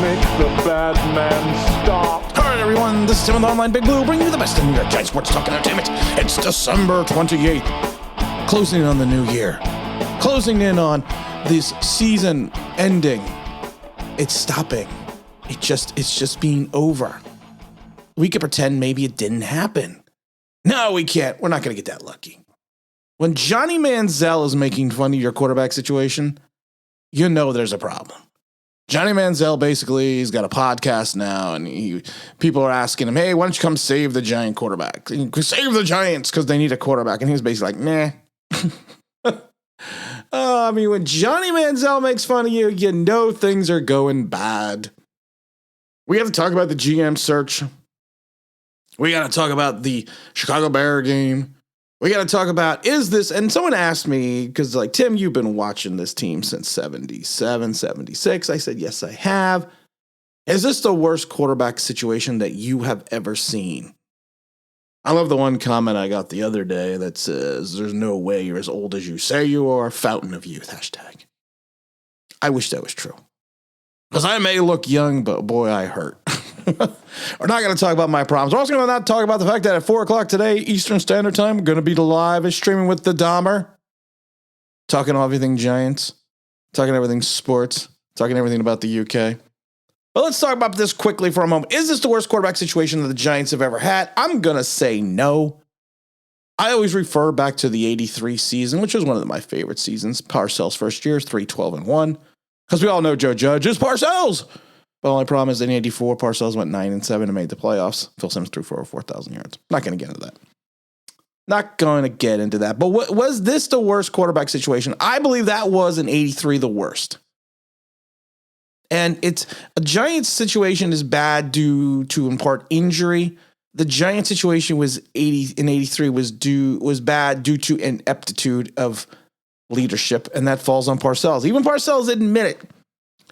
Make the bad man stop. All right, everyone, this is Tim with Online Big Blue, bringing you the best in New York Giants sports talk and entertainment. It's December 28th, closing in on the new year, closing in on this season ending. It's stopping. It's just being over. We could pretend maybe it didn't happen. No, we can't. We're not going to get that lucky. When Johnny Manziel is making fun of your quarterback situation, you know there's a problem. Johnny Manziel, basically, he's got a podcast now, and people are asking him, hey, why don't you come save the Giant quarterback? Save the Giants because they need a quarterback. And he's basically like, nah. When Johnny Manziel makes fun of you, you know things are going bad. We have to talk about the GM search. We got to talk about the Chicago Bear game. We got to talk about, is this, and someone asked me, because like, Tim, you've been watching this team since 77, 76. I said, yes, I have. Is this the worst quarterback situation that you have ever seen? I love the one comment I got the other day that says, there's no way you're as old as you say you are, fountain of youth, hashtag. I wish that was true. Because I may look young, but boy, I hurt. We're not going to talk about my problems. We're also going to not talk about the fact that at 4 o'clock today, Eastern Standard Time, we're going to be live streaming with the Dahmer. Talking everything Giants. Talking everything sports. Talking everything about the UK. But let's talk about this quickly for a moment. Is this the worst quarterback situation that the Giants have ever had? I'm going to say no. I always refer back to the 83 season, which was one of my favorite seasons. Parcells' first year, 3-12-1. Because we all know Joe Judge is Parcells. But the only problem is in 84, Parcells went 9-7 and made the playoffs. Phil Simms threw for over 4,000 yards. Not going to get into that. Not going to get into that. But was this the worst quarterback situation? I believe that was in 83 the worst. And it's a Giants situation is bad due to in part injury. The Giants situation was in 83 was bad due to ineptitude of leadership, and that falls on Parcells. Even Parcells admit it.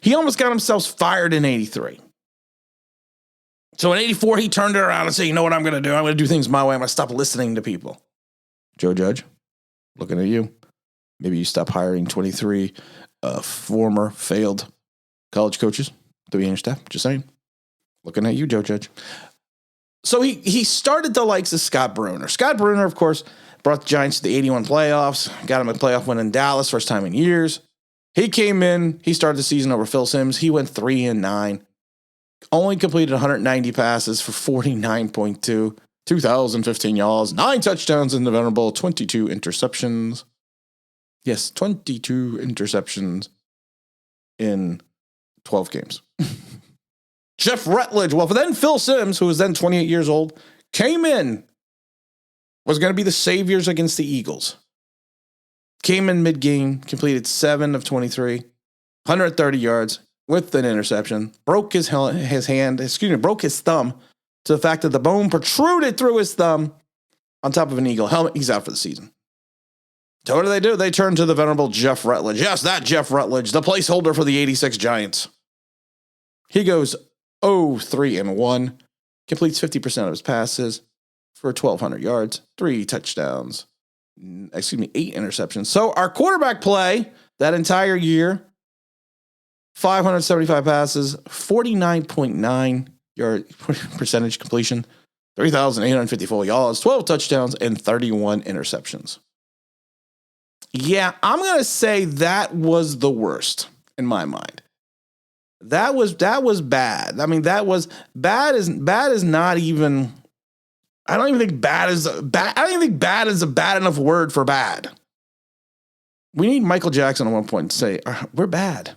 He almost got himself fired in 83. So in 84, he turned it around and said, you know what I'm going to do? I'm going to do things my way. I'm going to stop listening to people. Joe Judge, looking at you. Maybe you stop hiring 23 former failed college coaches to be in your staff. Just saying. Looking at you, Joe Judge. So he started the likes of Scott Bruner. Scott Bruner, of course, brought the Giants to the 81 playoffs, got him a playoff win in Dallas, first time in years. He came in, he started the season over Phil Simms. He went 3-9, only completed 190 passes for 49.2, 2,015 yards, 9 touchdowns in the Venerable, 22 interceptions. Yes, 22 interceptions in 12 games. Jeff Rutledge, well, then Phil Simms, who was then 28 years old, came in, was going to be the saviors against the Eagles. Came in mid-game, completed 7 of 23, 130 yards with an interception, broke his thumb to the fact that the bone protruded through his thumb on top of an Eagle helmet. He's out for the season. So what do? They turn to the venerable Jeff Rutledge. Yes, that Jeff Rutledge, the placeholder for the 86 Giants. He goes 0-3-1, completes 50% of his passes for 1,200 yards, 3 touchdowns. 8 interceptions. So our quarterback play that entire year, 575 passes, 49.9 yard percentage completion, 3,854 yards, 12 touchdowns, and 31 interceptions. Yeah, I'm going to say that was the worst in my mind. That was bad. I mean, that was bad is not even, I don't even think bad is bad. I don't even think bad is a bad enough word for bad. We need Michael Jackson at one point to say, we're bad.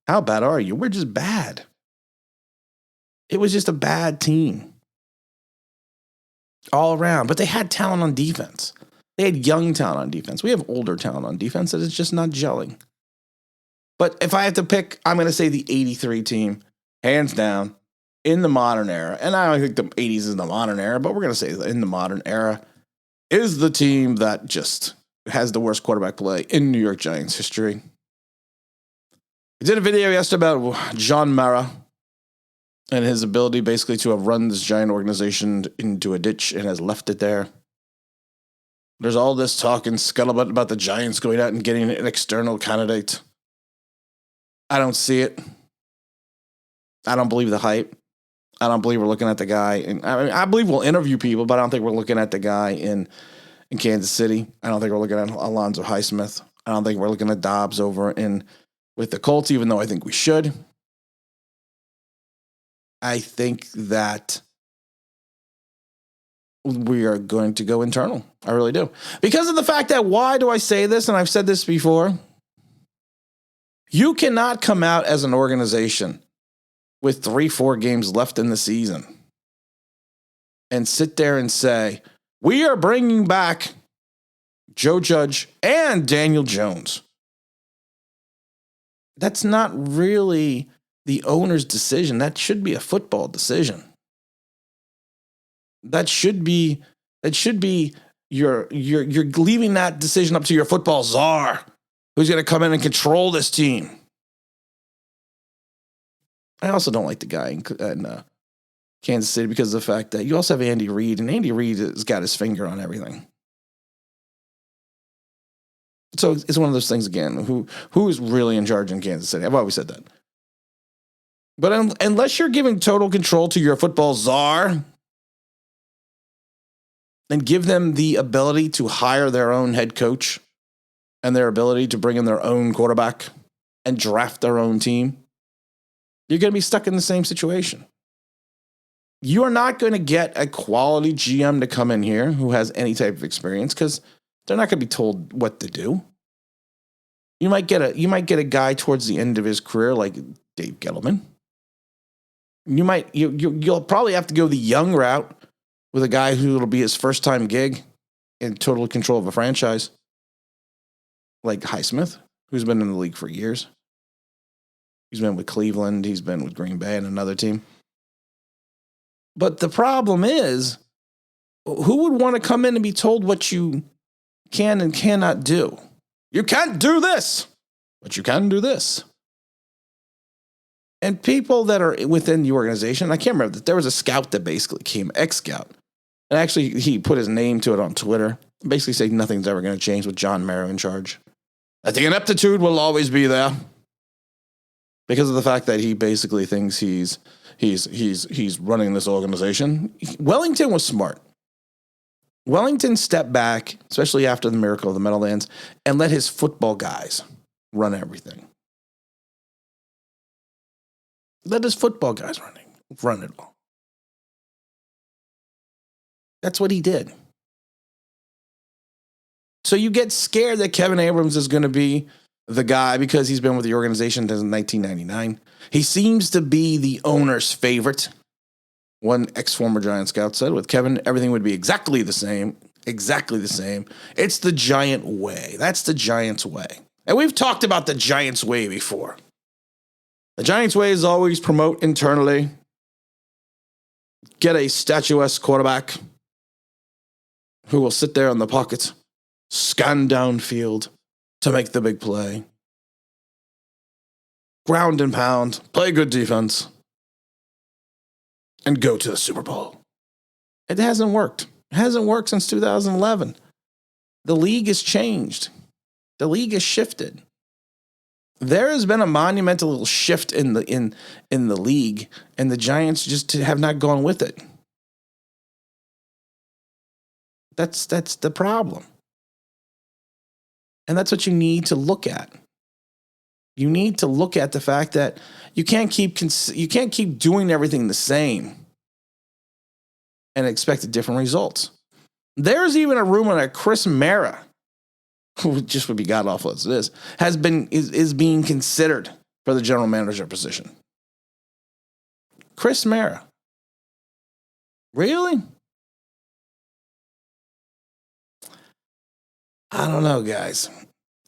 How bad are you? We're just bad. It was just a bad team. All around. But they had talent on defense. They had young talent on defense. We have older talent on defense that is just not gelling. But if I have to pick, I'm going to say the 83 team, hands down. In the modern era, and I don't think the 80s is the modern era, but we're going to say in the modern era, is the team that just has the worst quarterback play in New York Giants history. I did a video yesterday about John Mara and his ability basically to have run this Giant organization into a ditch and has left it there. There's all this talk and scuttlebutt about the Giants going out and getting an external candidate. I don't see it. I don't believe the hype. I don't believe we're looking at the guy. And I believe we'll interview people, but I don't think we're looking at the guy in Kansas City. I don't think we're looking at Alonzo Highsmith. I don't think we're looking at Dobbs over with the Colts, even though I think we should. I think that we are going to go internal. I really do. Because of the fact that, why do I say this? And I've said this before. You cannot come out as an organization with 3-4 games left in the season and sit there and say, we are bringing back Joe Judge and Daniel Jones. That's not really the owner's decision. That should be a football decision. That should be you're leaving that decision up to your football czar, who's going to come in and control this team. I also don't like the guy in Kansas City because of the fact that you also have Andy Reid, and Andy Reid has got his finger on everything. So it's one of those things again. Who is really in charge in Kansas City? I've always said that. But unless you're giving total control to your football czar, and give them the ability to hire their own head coach and their ability to bring in their own quarterback and draft their own team, you're going to be stuck in the same situation. You are not going to get a quality GM to come in here who has any type of experience because they're not going to be told what to do. You might get a guy towards the end of his career like Dave Gettleman. You'll probably have to go the young route with a guy who will be his first time gig in total control of a franchise, like Highsmith, who's been in the league for years. He's been with Cleveland. He's been with Green Bay and another team. But the problem is, who would want to come in and be told what you can and cannot do? You can't do this, but you can do this. And people that are within the organization, I can't remember that there was a scout that basically came, ex-scout. And actually, he put his name to it on Twitter, basically saying nothing's ever going to change with John Mara in charge. That the ineptitude will always be there. Because of the fact that he basically thinks he's running this organization. Wellington was smart. Wellington stepped back, especially after the miracle of the Meadowlands, and let his football guys run everything. Let his football guys run it all. That's what he did. So you get scared that Kevin Abrams is going to be the guy because he's been with the organization since 1999. He seems to be the owner's favorite. One ex-former Giant scout said, with Kevin, everything would be exactly the same. Exactly the same. It's the Giant way. That's the Giants' way. And we've talked about the Giants' way before. The Giants' way is always promote internally, get a statuesque quarterback who will sit there in the pocket, scan downfield to make the big play, ground and pound, play good defense, and go to the Super Bowl. It hasn't worked. It hasn't worked since 2011. The league has changed. The league has shifted. There has been a monumental little shift in the league, and the Giants just have not gone with it. That's the problem. And that's what you need to look at. You need to look at the fact that you can't keep doing everything the same and expect different results. There's even a rumor that Chris Mara, who just would be god awful as it is being considered for the general manager position. Chris Mara. Really? I don't know, guys.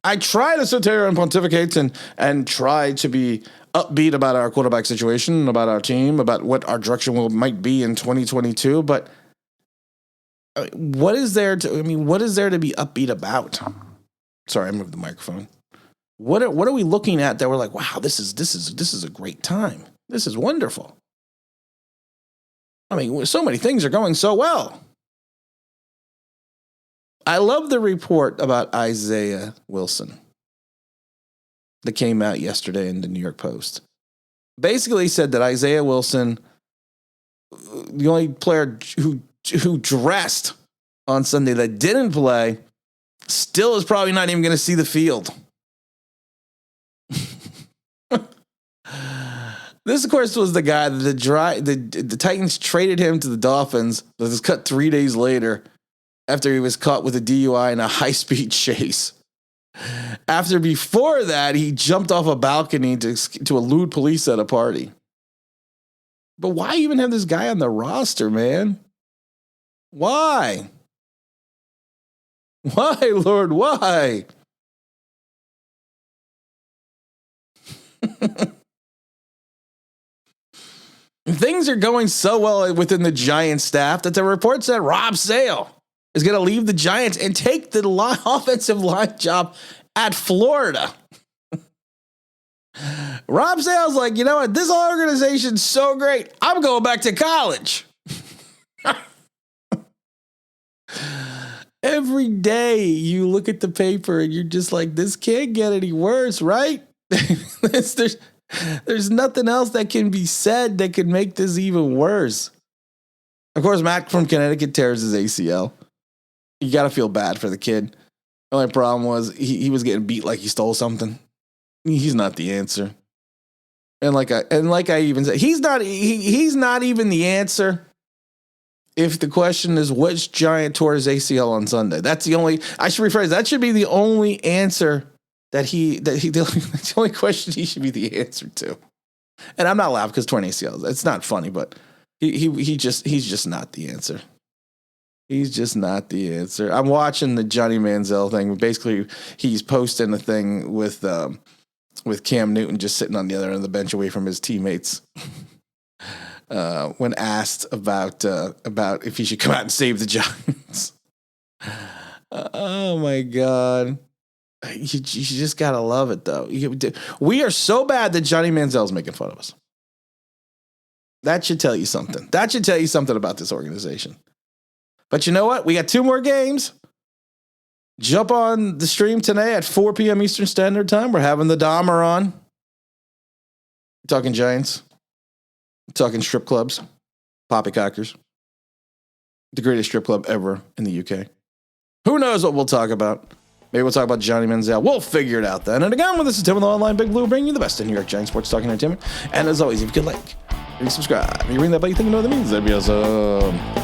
I try to sit here and pontificate and try to be upbeat about our quarterback situation, about our team, about what our direction might be in 2022. But what is there to be upbeat about? Sorry, I moved the microphone. What are we looking at that we're like, wow, this is a great time. This is wonderful. I mean, so many things are going so well. I love the report about Isaiah Wilson that came out yesterday in the New York Post. basically said that Isaiah Wilson, the only player who dressed on Sunday that didn't play, still is probably not even going to see the field. This, of course, was the guy that the Titans traded him to the Dolphins, but was cut 3 days later after he was caught with a DUI in a high-speed chase. Before that, he jumped off a balcony to elude police at a party. But why even have this guy on the roster, man? Why? Why, Lord, why? Things are going so well within the Giants staff that the report said Rob Sale is going to leave the Giants and take the offensive line job at Florida. Rob Sale's like, you know what? This organization's so great. I'm going back to college. Every day you look at the paper and you're just like, this can't get any worse, right? There's nothing else that can be said that could make this even worse. Of course, Matt from Connecticut tears his ACL. You got to feel bad for the kid. The only problem was he was getting beat like he stole something. He's not the answer. And like I even said, he's not even the answer. If the question is which Giant tore his ACL on Sunday, that's the only. I should rephrase. That should be the only answer that's the only question he should be the answer to. And I'm not laughing because torn ACLs. It's not funny, but he's just not the answer. He's just not the answer. I'm watching the Johnny Manziel thing. Basically, he's posting a thing with Cam Newton just sitting on the other end of the bench away from his teammates. When asked about if he should come out and save the Giants. Oh my God. You just gotta love it though. We are so bad that Johnny Manziel's making fun of us. That should tell you something. That should tell you something about this organization. But you know what? We got 2 more games. Jump on the stream tonight at 4 p.m. Eastern Standard Time. We're having the Dahmer on. We're talking Giants. We're talking strip clubs. Poppycockers. The greatest strip club ever in the UK. Who knows what we'll talk about? Maybe we'll talk about Johnny Manziel. We'll figure it out then. And again, this is Tim with the Online Big Blue, bringing you the best in New York Giants sports talking entertainment. And as always, if you could like, subscribe, you ring that bell, you think you know what that means, that'd be awesome.